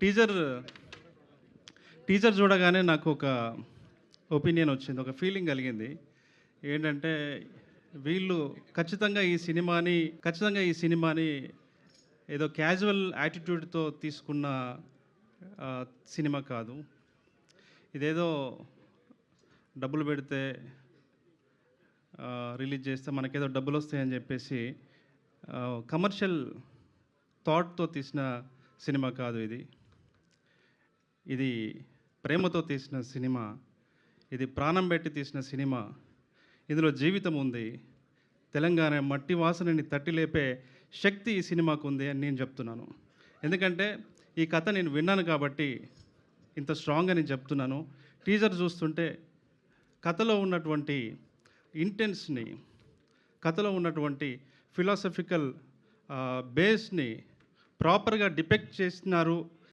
Teaser teaser చూడగానే నాకు ఒక ఒపీనియన్ వచ్చింది, ఒక ఫీలింగ్ కలిగింది. ఏంటంటే వీళ్ళు ఖచ్చితంగా ఈ సినిమాని ఏదో క్యాజువల్ యాటిట్యూడ్తో తీసుకున్న సినిమా కాదు. ఇదేదో డబ్బులు పెడితే రిలీజ్ చేస్తే మనకేదో డబ్బులు వస్తాయని చెప్పేసి కమర్షియల్ థాట్తో తీసిన సినిమా కాదు ఇది. ఇది ప్రేమతో తీసిన సినిమా. ఇది ప్రాణం పెట్టి తీసిన సినిమా. ఇందులో జీవితం ఉంది. తెలంగాణ మట్టి వాసనని తట్టి లేపే శక్తి ఈ సినిమాకు ఉంది అని నేను చెప్తున్నాను. ఎందుకంటే ఈ కథ నేను విన్నాను కాబట్టి ఇంత స్ట్రాంగ్గా నేను చెప్తున్నాను. టీజర్ చూస్తుంటే కథలో ఉన్నటువంటి ఇంటెన్స్ని, కథలో ఉన్నటువంటి ఫిలాసఫికల్ బేస్ని ప్రాపర్గా డిపెక్ట్ చేస్తున్నారు